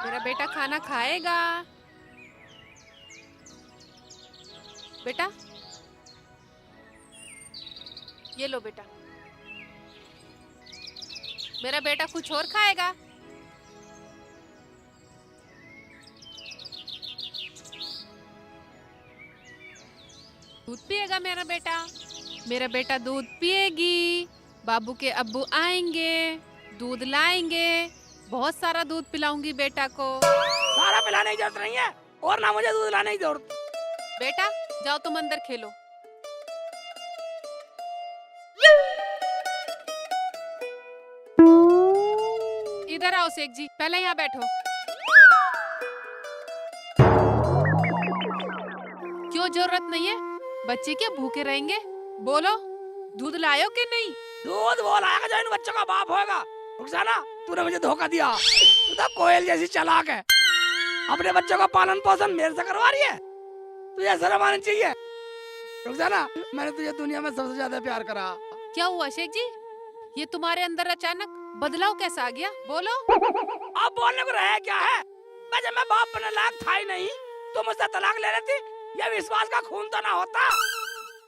मेरा बेटा खाना खाएगा? बेटा, ये लो बेटा। मेरा बेटा कुछ और खाएगा? दूध पिएगा मेरा बेटा? मेरा बेटा दूध पिएगी। बाबू के अब्बू आएंगे, दूध लाएंगे, बहुत सारा दूध पिलाऊंगी बेटा को। सारा पिलाने की जरूरत नहीं है और ना मुझे दूध लाने की जरूरत। बेटा जाओ तुम अंदर खेलो। इधर आओ शेख जी, पहले यहाँ बैठो। क्यों जरूरत नहीं है? बच्चे क्या भूखे रहेंगे? बोलो, दूध लायो कि नहीं? दूध वो लाएगा जो इन बच्चों का बाप होगा। रुखसाना, तूने मुझे धोखा दिया। तू तो कोयल जैसी चालाक है। अपने बच्चों का पालन पोषण मेरे से करवा रही है। तुझे शर्म आनी चाहिए। रुखसाना, मैंने तुझे दुनिया में सबसे ज्यादा प्यार करा। क्या हुआ शेख जी? ये तुम्हारे अंदर अचानक बदलाव कैसा आ गया? बोलो। अब बोलने को रहा क्या है? जब मैं बाप बनने लायक था ही नहीं, तो मुझसे तलाक ले लेती। ये विश्वास का खून तो ना होता।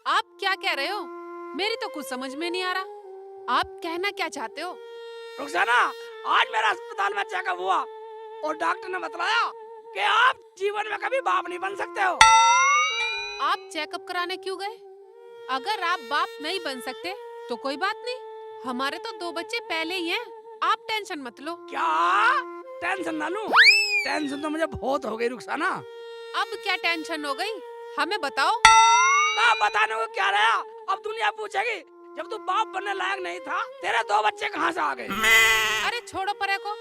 आप क्या कह रहे हो? मेरी तो कुछ समझ में नहीं आ रहा। आप कहना क्या चाहते हो? रुखसाना, आज मेरा अस्पताल में चेकअप हुआ और डॉक्टर ने बताया कि आप जीवन में कभी बाप नहीं बन सकते हो। आप चेकअप कराने क्यों गए? अगर आप बाप नहीं बन सकते तो कोई बात नहीं, हमारे तो 2 बच्चे पहले ही हैं। आप टेंशन मत लो। क्या टेंशन ना लूं? टेंशन तो मुझे बहुत हो गई रुखसाना। अब क्या टेंशन हो गई? हमें बताओ। बताने को क्या रहा? अब दुनिया पूछेगी, जब तू बाप बनने लायक नहीं था, तेरे 2 बच्चे कहाँ से आ गए? अरे छोड़ो परे को,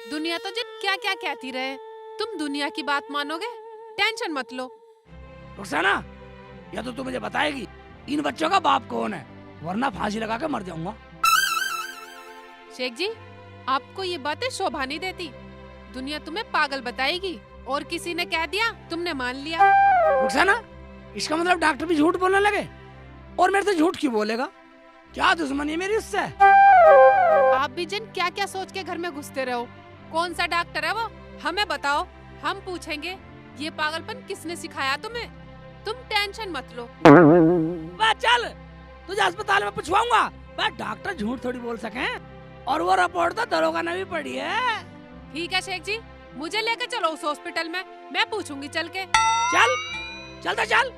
दुनिया तो जिन क्या क्या कहती रहे, तुम दुनिया की बात मानोगे? टेंशन मत लो। रुखसाना, या तो तू मुझे बताएगी इन बच्चों का बाप कौन है, वरना फांसी लगा के मर जाऊंगा। शेख जी, आपको ये बातें शोभा नहीं देती। दुनिया तुम्हें पागल बताएगी और किसी ने कह दिया तुमने मान लिया। रुखसाना, इसका मतलब डॉक्टर भी झूठ बोलने लगे और मेरे से झूठ क्यों बोलेगा? क्या दुश्मनी है मेरी उससे? आप भी जिन क्या क्या सोच के घर में घुसते रहो। कौन सा डॉक्टर है वो? हमें बताओ, हम पूछेंगे। ये पागलपन किसने सिखाया तुम्हें? तुम टेंशन मत लो। चल, तुझे अस्पताल में पूछवाऊंगा। डॉक्टर झूठ थोड़ी बोल सके, और वो रिपोर्ट तो दरोगा ने भी पढ़ी है। ठीक है शेख जी, मुझे लेकर चलो उस हॉस्पिटल में, मैं पूछूंगी चल के। चल, चलता चल,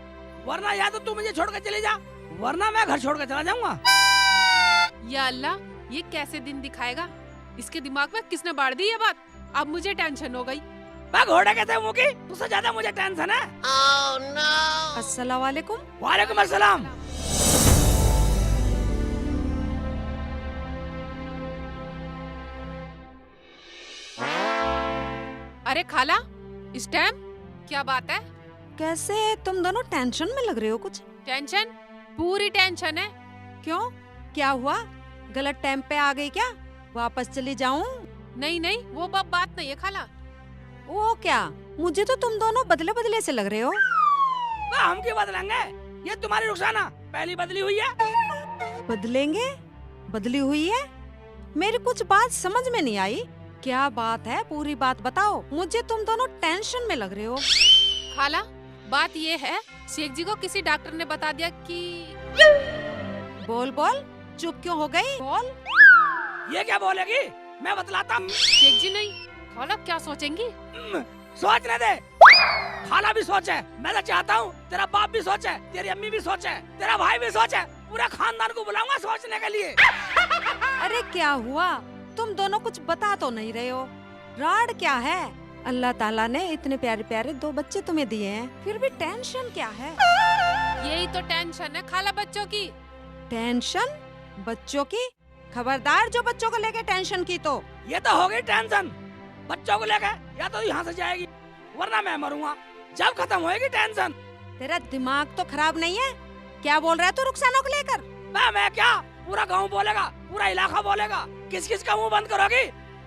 वरना या तो तू मुझे छोड़ कर चली जा, वरना मैं घर छोड़ कर चला जाऊंगा। या अल्लाह, ये कैसे दिन दिखाएगा? इसके दिमाग में किसने बाढ़ दी ये बात? अब मुझे टेंशन हो गई। घोड़े कहते मुंह की, तुझसे ज्यादा मुझे टेंशन है। Oh, no. अस्सलाम वालेकुम। वालेकुम अस्सलाम। अरे खाला, इस टाइम क्या बात है? कैसे तुम दोनों टेंशन में लग रहे हो? कुछ टेंशन? पूरी टेंशन है। क्यों? क्या हुआ? गलत टाइम पे आ गई क्या? वापस चली जाऊं? नहीं नहीं, वो बात नहीं है खाला। वो क्या? मुझे तो तुम दोनों बदले बदले से लग रहे हो। हम क्यों बदलेंगे? ये तुम्हारी रुखसाना पहली बदली हुई है। बदलेंगे? बदली हुई है? मेरी कुछ बात समझ में नहीं आई। क्या बात है? पूरी बात बताओ। मुझे तुम दोनों टेंशन में लग रहे हो। खाला, बात ये है, शेख जी को किसी डॉक्टर ने बता दिया कि... बोल बोल, चुप क्यों हो गई? बोल। ये क्या बोलेगी? मैं बतलाता हूँ। शेख जी नहीं, खाला क्या सोचेंगी? सोचने दे। खाला भी सोचे, मैं तो चाहता हूँ तेरा बाप भी सोचे, तेरी अम्मी भी सोचे, तेरा भाई भी सोचे, पूरा खानदान को बुलाऊंगा सोचने के लिए। अरे क्या हुआ? तुम दोनों कुछ बता तो नहीं रहे हो। राड क्या है? अल्लाह ताला ने इतने प्यारे प्यारे 2 बच्चे तुम्हें दिए हैं, फिर भी टेंशन क्या है? यही तो टेंशन है खाला, बच्चों की। टेंशन? बच्चों की? खबरदार जो बच्चों को लेके टेंशन की तो। ये तो हो गई टेंशन बच्चों को लेकर, या तो यहाँ से जाएगी वरना मैं मरूंगा। जब खत्म होएगी टेंशन। तेरा दिमाग तो खराब नहीं है? क्या बोल रहा है तू रुखसाना को लेकर? मैं क्या, पूरा गांव बोलेगा, पूरा इलाका बोलेगा। किस किस का मुंह बंद करोगी?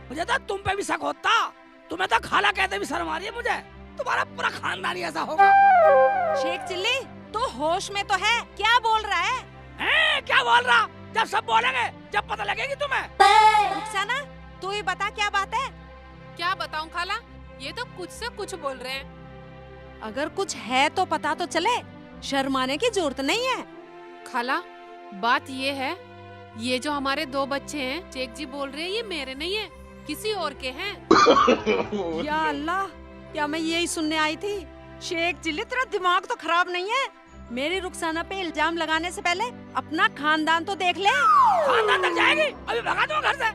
मुझे तो तुम पे भी शक होता। तुम्हें तो खाला कहते भी शर्म आ रही है मुझे। तुम्हारा पूरा खानदान ही ऐसा होगा। शेख चिल्ली, तू होश में तो है? क्या बोल रहा है? क्या बोल रहा? जब सब बोलेंगे, जब पता लगेगी तुम्हें। रुखसाना ये तो कुछ से कुछ बोल रहे हैं। अगर कुछ है तो पता तो चले, शर्माने की जरूरत नहीं है। खाला, बात ये है, ये जो हमारे 2 बच्चे हैं, शेख जी बोल रहे हैं ये मेरे नहीं है, किसी और के हैं। या अल्लाह, क्या मैं यही सुनने आई थी? शेख जिले, तेरा दिमाग तो खराब नहीं है? मेरी रुखसाना पे इल्जाम लगाने से पहले अपना खानदान तो देख ले। खानदान तक जाएगी? अभी भगा दूंगा घर से।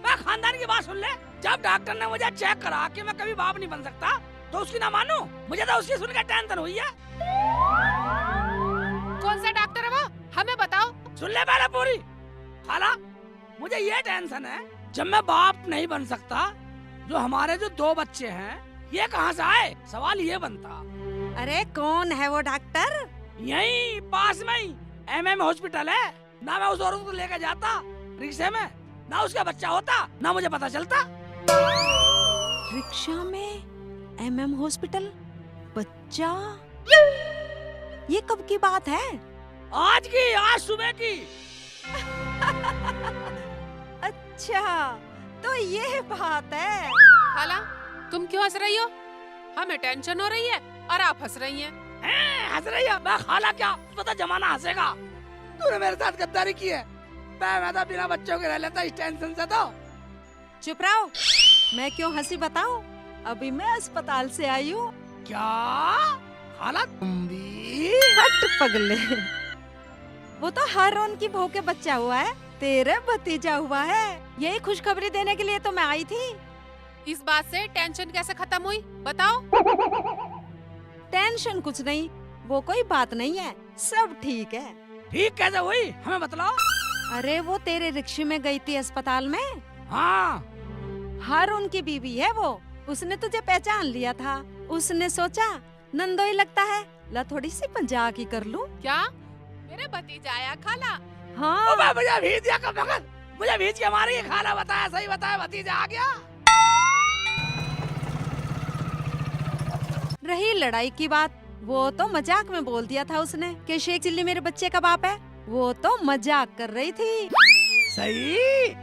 मैं खानदान की बात सुन ले। जब डॉक्टर ने मुझे चेक करा कि मैं कभी बाप नहीं बन सकता, तो उसकी ना मानू? मुझे तो उसकी सुनकर टेंशन हुई है। कौन सा डॉक्टर है वो, हमें बताओ। सुन ले पहले पूरी। खाला, मुझे ये टेंशन है, जब मैं बाप नहीं बन सकता, जो हमारे जो 2 बच्चे हैं ये कहाँ से आए? सवाल ये बनता। अरे कौन है वो डॉक्टर? यही पास में ही MM हॉस्पिटल है ना। मैं उस औरत को लेकर जाता रिक्शे में, ना उसका बच्चा होता, ना मुझे पता चलता। रिक्शा में MM हॉस्पिटल, बच्चा? ये कब की बात है? आज की, आज सुबह की। अच्छा, तो ये बात है। खाला, तुम क्यों हंस रही हो? हमें टेंशन हो रही है और आप हंस रही हैं। हंस रही है? मैं खाला क्या, पता जमाना हंसेगा। तूने मेरे साथ गद्दारी की है। मैं तो बिना बच्चों के रह लेता इस टेंशन से। तो चुप रहो, मैं क्यों हंसी बताऊं? अभी मैं अस्पताल से आई हूँ। क्या खाला, तुम भी? हट पगले, वो तो हारून की बहू के बच्चा हुआ है, तेरे भतीजा हुआ है। यही खुशखबरी देने के लिए तो मैं आई थी। इस बात से टेंशन कैसे खत्म हुई, बताओ। टेंशन कुछ नहीं, वो कोई बात नहीं है, सब ठीक है। ठीक कैसे हुई, हमें बतलाओ। अरे वो तेरे रिक्शे में गई थी अस्पताल में। हाँ, हारून की बीवी है वो, उसने तुझे पहचान लिया था। उसने सोचा नंदो ही लगता है, ला थोड़ी सी मजाक ही कर लूं। क्या मेरे भतीजा आया खाला? हाँ, मुझे भेज दिया कब वक्त, मुझे भेज के हमारी ये खाला बताया, सही बताया, भतीजा आ गया। रही लड़ाई की बात, वो तो मजाक में बोल दिया था उसने कि शेख चिल्ली मेरे बच्चे का बाप है। वो तो मजाक कर रही थी। सही।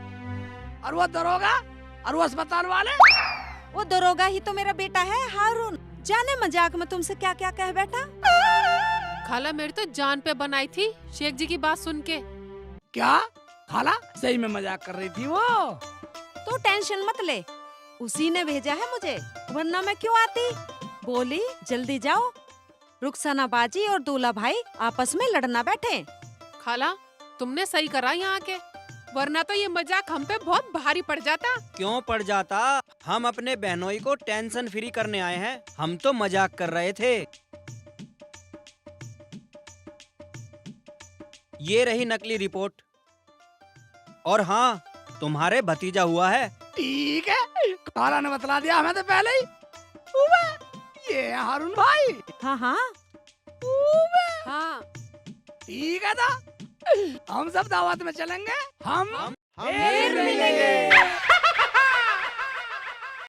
और वो दरोगा और वो अस्पताल वाले? वो दरोगा ही तो मेरा बेटा है हारून। जाने मजाक में तुमसे क्या क्या कह बैठा। खाला, मेरी तो जान पे बनाई थी शेख जी की बात सुन के। क्या खाला, सही में मजाक कर रही थी वो? तू टेंशन मत ले, उसी ने भेजा है मुझे, वरना मैं क्यों आती। बोली जल्दी जाओ, रुखसाना बाजी और दूल्हा भाई आपस में लड़ना बैठे। खाला, तुमने सही करा यहाँ के, वरना तो ये मजाक हम पे बहुत भारी पड़ जाता। क्यों पड़ जाता? हम अपने बहनोई को टेंशन फ्री करने आए हैं, हम तो मजाक कर रहे थे। ये रही नकली रिपोर्ट। और हाँ, तुम्हारे भतीजा हुआ है। ठीक है, खाला ने बतला दिया हमें तो पहले ही। उबे, ये है हारून भाई। हाँ हाँ, हाँ, ठीक है था, हम सब दावत में चलेंगे। हम हम फिर मिलेंगे।